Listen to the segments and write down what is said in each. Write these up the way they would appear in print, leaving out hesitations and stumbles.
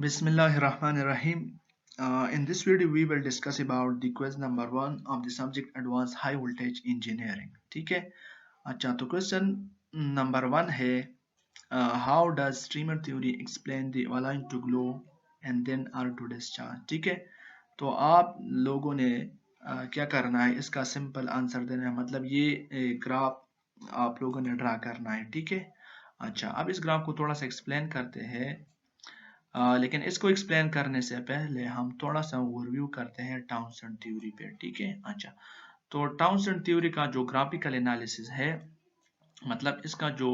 Bismillahirrahmanirrahim. In this video, we will discuss about the question number 1 of the subject Advanced High Voltage Engineering. ठीक है. अच्छा, तो question number 1 है how does streamer theory explain the avalanche to glow and then R to discharge. ठीक है. तो आप लोगों ने क्या करना है, इसका सिंपल आंसर देना है, मतलब ये ग्राफ आप लोगों ने ड्रा करना है. ठीक है. अच्छा, अब इस ग्राफ को थोड़ा सा एक्सप्लेन करते हैं. लेकिन इसको एक्सप्लेन करने से पहले हम थोड़ा सा ओवरव्यू करते हैं टाउनसेंड थ्योरी पे. ठीक है. अच्छा, तो टाउनसेंड थ्योरी का जो ग्राफिकल एनालिसिस है, मतलब इसका जो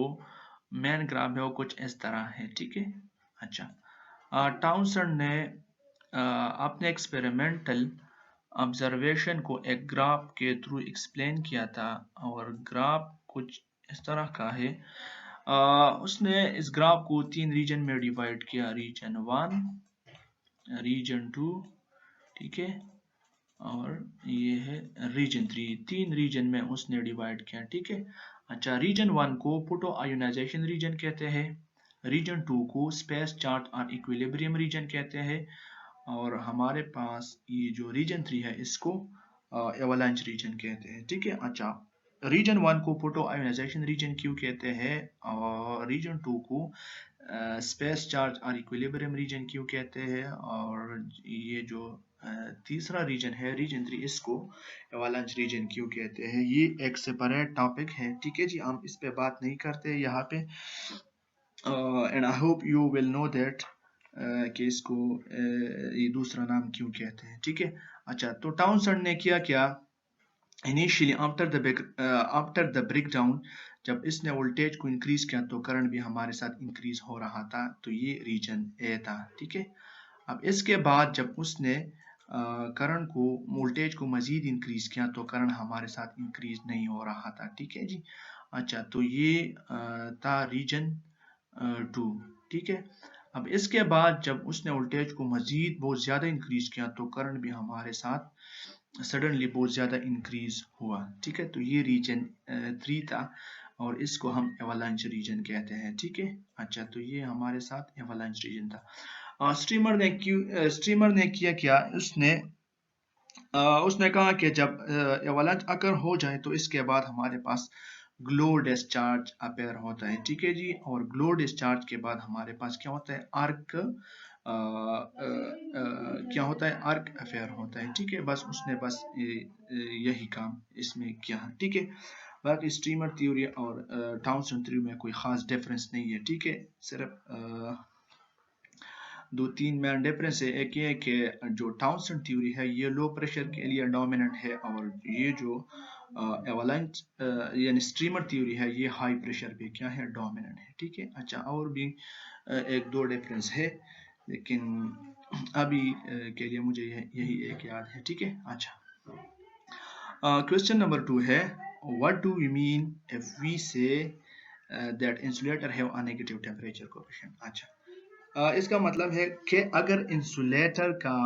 मेन ग्राफ है वो कुछ इस तरह है. ठीक है. अच्छा, टाउनसेंड ने अपने एक्सपेरिमेंटल ऑब्जर्वेशन को एक ग्राफ के थ्रू एक्सप्लेन किया था, और ग्राफ कुछ इस तरह का है. उसने इस ग्राफ को 3 रीजन में डिवाइड किया, रीजन 1, रीजन 2, ठीक है, और ये है रीजन 3. 3 रीजन में उसने डिवाइड किया. ठीक है. अच्छा, रीजन 1 को फोटो आयोनाइजेशन रीजन कहते हैं, रीजन 2 को स्पेस चार्ज और इक्विलिब्रियम रीजन कहते हैं, और हमारे पास ये जो रीजन 3 है इसको एवलांच रीजन कहते हैं. ठीक है. अच्छा, रीजन 1 को फोटो आयोनाइजेशन रीजन क्यों कहते हैं, और रीजन 2 को स्पेस चार्ज और इक्विलिब्रियम रीजन क्यों कहते हैं, और ये जो तीसरा रीजन है रीजन 3, इसको एवलांच रीजन क्यों कहते हैं. ये एक सेपरेट टॉपिक है. ठीक है जी, हम इस पे बात नहीं करते यहाँ पे. And I hope you will know that कि इसको ये दूसरा नाम क्यों कहते हैं. ठीक है. अच्छा, तो टाउनसेंड ने किया क्या, इनिशियली आफ्टर द ब्रेकडाउन, जब इसने वोल्टेज को इंक्रीज किया तो करंट भी हमारे साथ इंक्रीज हो रहा था, तो ये रीजन ए था. ठीक है. अब इसके बाद जब उसने करंट को वोल्टेज को मजीद इंक्रीज किया तो करंट हमारे साथ इंक्रीज नहीं हो रहा था. ठीक है जी. अच्छा, तो ये था रीजन 2. ठीक है. अब इसके बाद जब उसने वोल्टेज को मजीद बहुत ज़्यादा इंक्रीज किया तो करंट भी हमारे साथ सडनली बहुत ज़्यादा इंक्रीज हुआ. ठीक है. तो ये रीजन 3 था, और इसको हम एवलांच रीजन कहते हैं. ठीक है. अच्छा, तो ये हमारे साथ एवलांच रीजन था. स्ट्रीमर ने किया क्या, उसने कहा कि जब एवलांच अगर हो जाए तो इसके बाद हमारे पास ग्लो डिस्चार्ज अपेयर होता है. ठीक है जी. और ग्लो डिस्चार्ज के बाद हमारे पास क्या होता है, आर्क क्या होता है, आर्क अफेयर होता है. ठीक है. बस उसने बस यही काम इसमें किया. ठीक है. बाकी स्ट्रीमर थ्योरी और टाउनसेंड थ्योरी में कोई खास डिफरेंस नहीं है. ठीक है. सिर्फ 2-3 मेन डिफरेंस है. एक ये है कि जो टाउनसेंड थ्योरी है ये लो प्रेशर के लिए डोमिनेंट है, और ये जो एवलांच यानी स्ट्रीमर थ्योरी है ये हाई प्रेशर पे क्या है, डोमिनेंट है. ठीक है. अच्छा, और भी 1-2 डिफरेंस है, लेकिन अभी के लिए मुझे यही एक याद है. ठीक है. अच्छा, क्वेश्चन नंबर 2 है, what do we mean if we say that insulator have a negative temperature coefficient. अच्छा, इसका मतलब है कि अगर इंसुलेटर का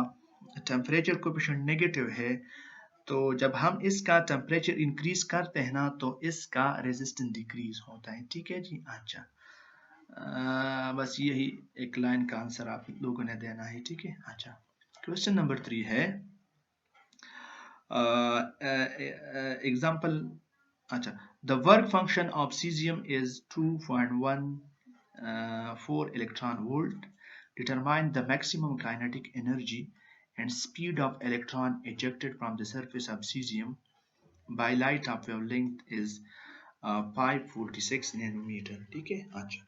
टेम्परेचर कोएफिशिएंट नेगेटिव है तो जब हम इसका टेम्परेचर इंक्रीज करते हैं ना तो इसका रेजिस्टेंस डिक्रीज होता है. ठीक है जी. अच्छा, बस यही एक लाइन का आंसर आप लोगों ने देना है. ठीक है. अच्छा, क्वेश्चन नंबर 3 है एग्जाम्पल. अच्छा, the work function of caesium is 2.14 electron volt. Determine the maximum kinetic energy and speed of electron ejected from the surface of cesium by light of wavelength is 546 nanometer. ठीक है. अच्छा,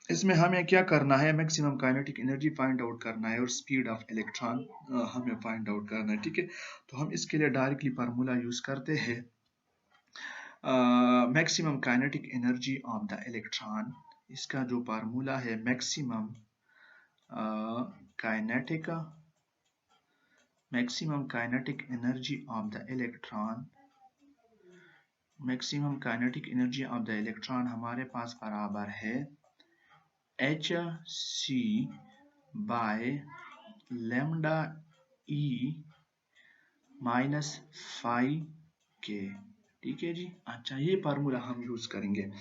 इसमें हमें क्या करना है, maximum kinetic energy find out करना है और स्पीड ऑफ इलेक्ट्रॉन हमें फाइंड आउट करना है. ठीक है. तो हम इसके लिए डायरेक्टली फार्मूला यूज करते हैं, maximum kinetic energy of the electron. इसका जो फार्मूला है maximum kinetic energy of the electron, maximum kinetic energy of the electron हमारे पास बराबर है hc by lambda e minus phi k. ठीक है जी। अच्छा, ये फार्मूला हम यूज करेंगे।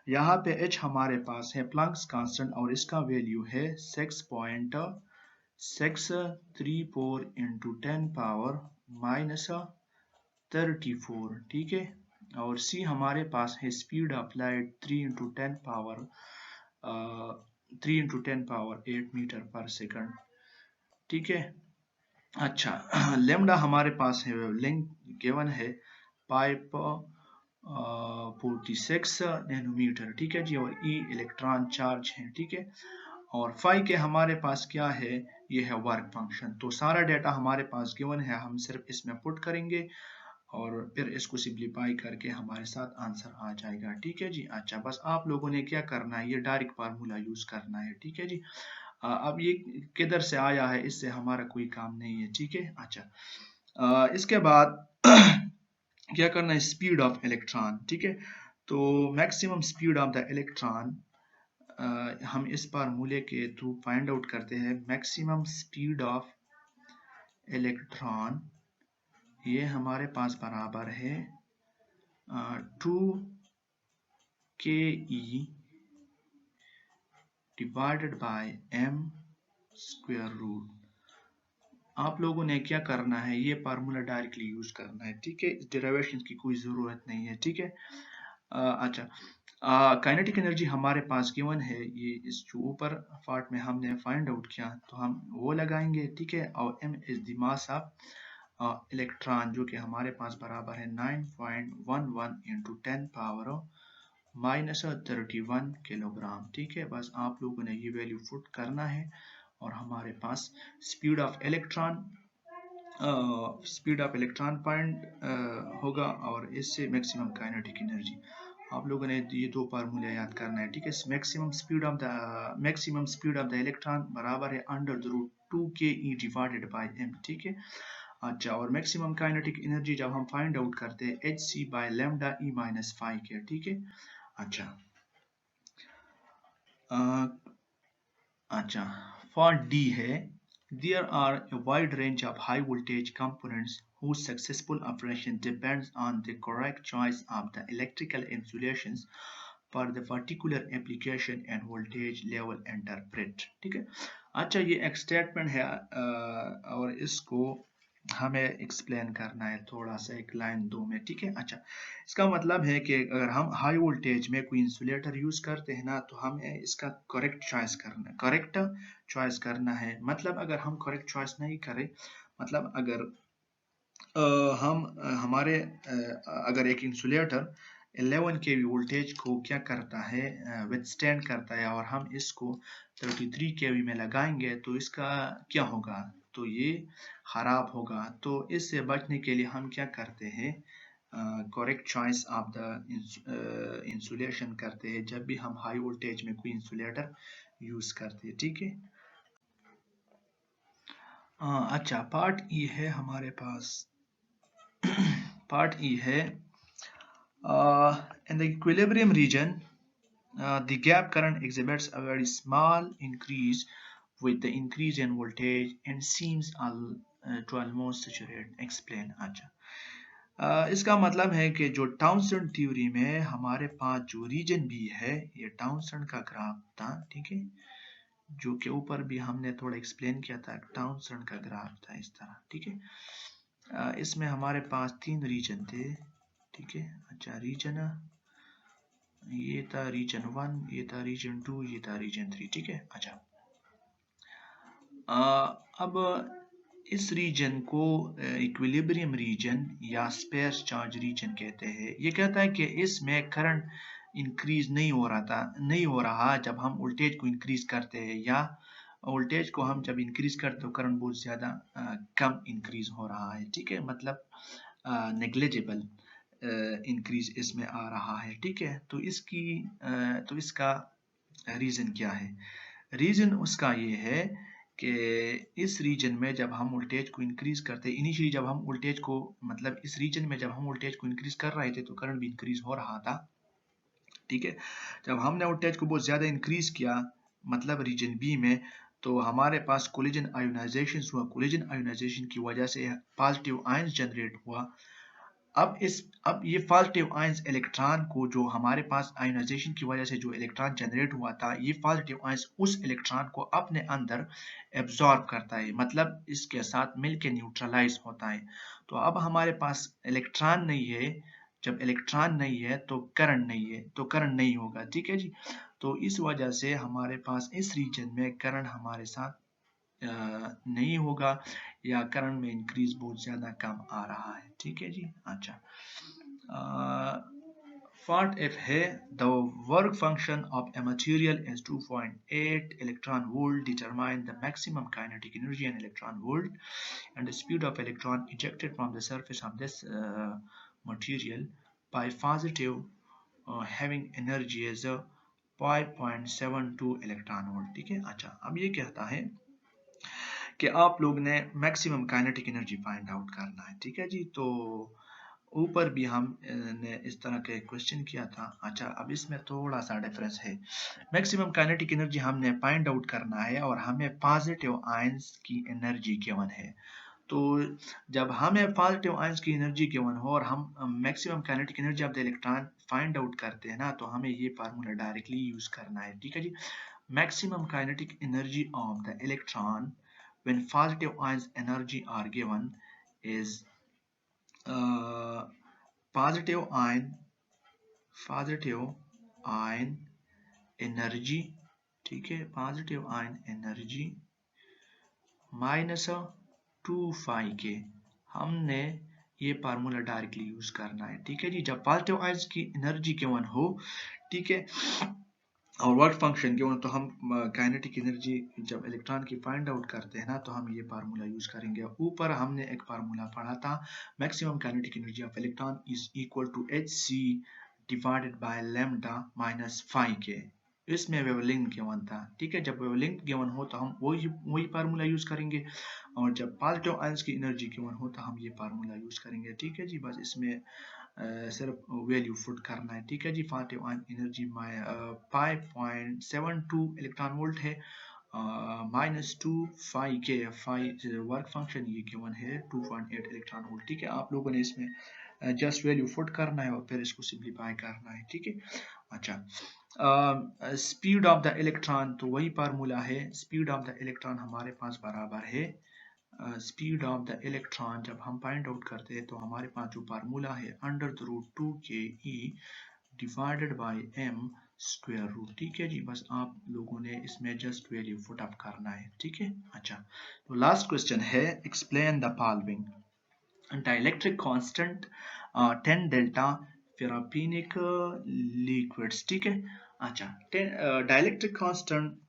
यहाँ पे h हमारे पास है प्लैंक्स कांस्टेंट और इसका वैल्यू है 6.634 इंटू 10 पावर माइनस 34। ठीक है। और c हमारे पास है स्पीड ऑफ लाइट 3 मीटर पर सेकंड। ठीक है। अच्छा, लेमडा हमारे पास है, लेंथ गिवन है पाइप 46 नैनोमीटर। ठीक है जी। और ई इलेक्ट्रॉन चार्ज है। ठीक है। और फाई के हमारे पास क्या है, ये है वर्क फंक्शन। तो सारा डेटा हमारे पास गिवन है, हम सिर्फ इसमें पुट करेंगे और फिर इसको सिंप्लीफाई करके हमारे साथ आंसर आ जाएगा। ठीक है जी। अच्छा, बस आप लोगों ने क्या करना है, ये डायरेक्ट फार्मूला यूज करना है। ठीक है जी। अब ये किधर से आया है, इससे हमारा कोई काम नहीं है। ठीक है। अच्छा, इसके बाद क्या करना है, स्पीड ऑफ इलेक्ट्रॉन। ठीक है। तो maximum speed of the electron हम इस फार्मूले के थ्रू फाइंड आउट करते हैं। मैक्सिमम स्पीड ऑफ इलेक्ट्रॉन ये हमारे पास बराबर है 2ke divided by m square root. आप लोगों ने क्या करना है, ये फार्मूला डायरेक्टली यूज करना है। ठीक है। इस डेरिवेशन की कोई ज़रूरत नहीं है। ठीक है। अच्छा, काइनेटिक एनर्जी हमारे पास गिवन है, ये इस जो ऊपर पार्ट में हमने फाइंड आउट किया तो हम वो लगाएंगे। ठीक है। और m is the mass of electron, जो कि हमारे पास बराबर है 9.11 इंटू 10 पावर माइनस 31 किलोग्राम। ठीक है। बस आप लोगों ने ये वैल्यू पुट करना है और हमारे पास स्पीड ऑफ इलेक्ट्रॉन पॉइंट होगा और इससे मैक्सिमम काइनेटिक एनर्जी। आप लोगों ने ये दो फार्मूले याद करना है। ठीक है। Maximum speed of the electron बराबर है under the root 2ke divided by m। ठीक है। अच्छा, और मैक्सिमम काइनेटिक एनर्जी जब हम फाइंड आउट करते हैं hc by lambda e minus 5 के। ठीक है। अच्छा, अच्छा, फॉर डी है, there are a wide range of high voltage components whose successful operation depends on the correct choice of the electrical insulations for the particular application and voltage level interpret। ठीक है। अच्छा, ये एक statement है और इसको हमें एक्सप्लेन करना है थोड़ा सा एक लाइन दो में। ठीक है। अच्छा, इसका मतलब है कि अगर हम हाई वोल्टेज में कोई इंसुलेटर यूज करते हैं ना, तो हमें इसका करेक्ट चॉइस करना है। मतलब अगर हम करेक्ट चॉइस नहीं करें, मतलब अगर हमारे अगर एक इंसुलेटर 11 के वोल्टेज को क्या करता है, विथस्टैंड करता है, और हम इसको 33 केवी में लगाएंगे तो इसका क्या होगा, तो ये खराब होगा। तो इससे बचने के लिए हम क्या करते हैं, correct choice of the insulation करते हैं जब भी हम हाई वोल्टेज में कोई इंसुलेटर यूज करते हैं। ठीक है। अच्छा, पार्ट ई है हमारे पास। पार्ट ई है, in the equilibrium region the gap current exhibits a very small increase with the increase in voltage and seems to almost saturate। explain। अच्छा, इसका मतलब है कि जो टाउनसेंड थ्योरी में हमारे पास जो रीजन भी है, ये टाउनसेंड का ग्राफ था। ठीक है। जो कि ऊपर भी हमने थोड़ा एक्सप्लेन किया था, टाउनसेंड का ग्राफ था इस तरह। ठीक है। इसमें हमारे पास 3 रीजन थे। ठीक है। अच्छा, रीजन ये था रीजन 1, ये था रीजन 2, ये था रीजन 3। ठीक है। अच्छा, अब इस रीजन को इक्विलिब्रियम रीजन या स्पेस चार्ज रीजन कहते हैं। ये कहता है कि इसमें करंट इंक्रीज नहीं हो रहा जब हम वोल्टेज को इंक्रीज करते हैं, या वोल्टेज को हम जब इंक्रीज करते तो करंट बहुत ज़्यादा कम इंक्रीज हो रहा है। ठीक है। मतलब नेग्लिजिबल इंक्रीज इसमें आ रहा है। ठीक है। तो इसका रीज़न क्या है, रीज़न उसका ये है कि इस रीजन में जब हम वोल्टेज को इंक्रीज करते हैं, इनिशियली जब हम वोल्टेज को, मतलब इस रीजन में जब हम वोल्टेज को इंक्रीज कर रहे थे तो करंट भी इंक्रीज हो रहा था। ठीक है। जब हमने वोल्टेज को बहुत ज़्यादा इंक्रीज किया, मतलब रीजन बी में, तो हमारे पास कोलिजन आयोनाइजेशन हुआ। कोलिजन आयोनाइजेशन की वजह से पॉजिटिव आयंस जनरेट हुआ। अब ये पॉजिटिव आयंस इलेक्ट्रॉन को, जो हमारे पास आयोनाइजेशन की वजह से जो इलेक्ट्रॉन जनरेट हुआ था, ये पॉजिटिव आयंस उस इलेक्ट्रॉन को अपने अंदर एब्जॉर्ब करता है, मतलब इसके साथ मिलके न्यूट्रलाइज होता है। तो अब हमारे पास इलेक्ट्रॉन नहीं है, जब इलेक्ट्रॉन नहीं है तो करंट नहीं है, तो करंट नहीं होगा, ठीक है जी। तो इस वजह से हमारे पास इस रीजन में करंट हमारे साथ नहीं होगा, या करंट में इंक्रीज बहुत ज्यादा कम आ रहा है, ठीक है जी। अच्छा, part F है, the work function of a material is 2.8 electron volt, determine the maximum kinetic energy in electron volt and the speed of electron ejected from the surface of this material by positive having energy as a 5.72 electron volt, ठीक है। अच्छा, अब ये कहता है कि आप लोग ने maximum kinetic energy find out करना है, ठीक है जी। तो ऊपर भी हम ने इस तरह के क्वेश्चन किया था। अच्छा, अब इसमें थोड़ा सा डिफरेंस है। मैक्सिमम काइनेटिक एनर्जी हमने फाइंड आउट करना है और हमें पॉजिटिव आयंस की एनर्जी गिवन है। तो जब हमें पॉजिटिव आयंस की एनर्जी गिवन हो और हम maximum kinetic energy of the electron find out करते हैं ना, तो हमें ये फार्मूला डायरेक्टली यूज करना है, ठीक है जी। Maximum kinetic energy of the electron when positive ions energy are given is uh, positive ion energy, ठीक है, पॉजिटिव आयन एनर्जी माइनस 2 के, हमने ये फार्मूला डायरेक्टली यूज करना है, ठीक है जी। जब पॉजिटिव आयंस की एनर्जी गिवन हो, ठीक है, और वर्क फंक्शन गिवन, तो हम काइनेटिक एनर्जी जब इलेक्ट्रॉन की फाइंड आउट करते हैं ना, तो हम ये फार्मूला यूज करेंगे। ऊपर हमने एक फार्मूला पढ़ा था, maximum kinetic energy of electron is equal to hc divided by lambda minus K, इसमें वेवलेंथ गिवन था, ठीक है। जब वेवलेंथ गिवन हो तो हम वही फार्मूला यूज करेंगे, और जब पॉजिटिव आयंस की एनर्जी गिवन हो तो हम ये फार्मूला यूज करेंगे, ठीक है जी। बस इसमें सिर्फ वैल्यू फुट करना है, ठीक है जी। Positive ion energy 5.72 electron volt है, माइनस 2 के वर्क फंक्शन ये गिवन है 2.8 इलेक्ट्रॉन वोल्ट, ठीक है। आप लोगों ने इसमें जस्ट वैल्यू फुट करना है और फिर इसको सिंप्लीफाई करना है, ठीक है। अच्छा, स्पीड ऑफ द इलेक्ट्रॉन, तो वही फार्मूला है, स्पीड ऑफ द इलेक्ट्रॉन हमारे पास बराबर है स्पीड ऑफ द इलेक्ट्रॉन, जब हम फाइंड आउट करते हैं तो हमारे पास जो फार्मूला है अंडर द रूट 2 के E divided by M square root, ठीक है जी। बस आप लोगों ने इसमें जस्ट वैल्यू फुट अप करना है, ठीक है। अच्छा, तो लास्ट क्वेश्चन है, explain the following dielectric constant 10 delta paraffinic liquids, ठीक है। अच्छा, dielectric constant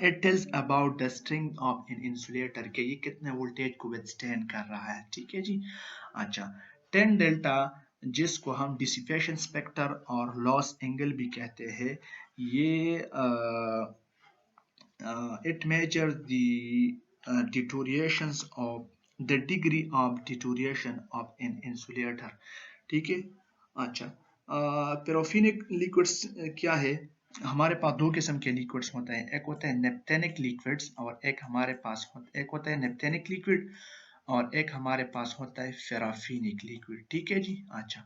it tells about the strength of an insulator के ये कितने वोल्टेज को विथस्टैंड कर रहा है, ठीक है जी। अच्छा, 10 डेल्टा जिसको हम डिसिपेशन स्पेक्टर और लॉस एंगल भी कहते हैं, ये it measures the deteriorations of the degree of deterioration of an insulator, ठीक है। अच्छा, पैराफिनिक लिक्विड्स क्या है, हमारे पास दो किस्म के लिक्विड्स होते हैं, एक होता है नेप्थेनिक लिक्विड्स और एक हमारे पास एक होता है नेप्थेनिक लिक्विड और एक हमारे पास होता है फेराफिनिक लिक्विड, ठीक है जी। अच्छा,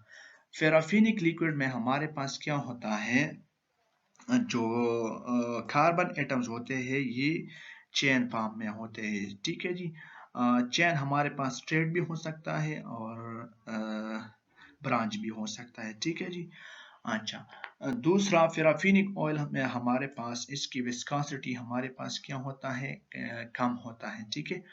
फेराफिनिक लिक्विड में हमारे पास क्या होता है, जो कार्बन एटम्स होते हैं ये चेन फॉर्म में होते हैं, ठीक है जी। चेन हमारे पास स्ट्रेट भी हो सकता है और ब्रांच भी हो सकता है, ठीक है जी। अच्छा, दूसरा फेराफिनिक ऑयल में हमारे पास इसकी विस्कोसिटी हमारे पास क्या होता है, कम होता है, ठीक है।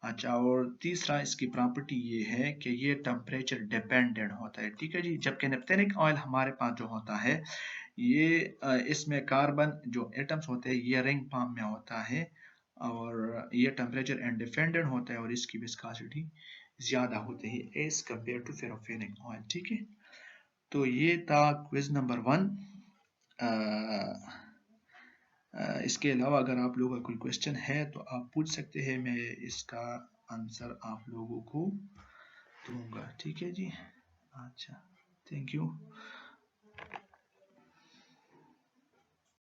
अच्छा, और तीसरा इसकी प्रॉपर्टी ये है कि ये टेम्परेचर डिपेंडेंट होता है, ठीक है जी। जबकि नेप्थेनिक ऑयल हमारे पास जो होता है ये इसमें कार्बन जो एटम्स होते हैं ये रिंग फॉर्म में होता है और ये टेम्परेचर इंडिपेंडेंट होता है और इसकी विस्कोसिटी ज्यादा होती है एज कंपेयर टू फेराफिनिक ऑयल, ठीक है। तो ये था क्विज नंबर 1। इसके अलावा अगर आप लोगों का कोई क्वेश्चन है तो आप पूछ सकते हैं, मैं इसका आंसर आप लोगों को दूंगा, ठीक है जी। अच्छा, थैंक यू।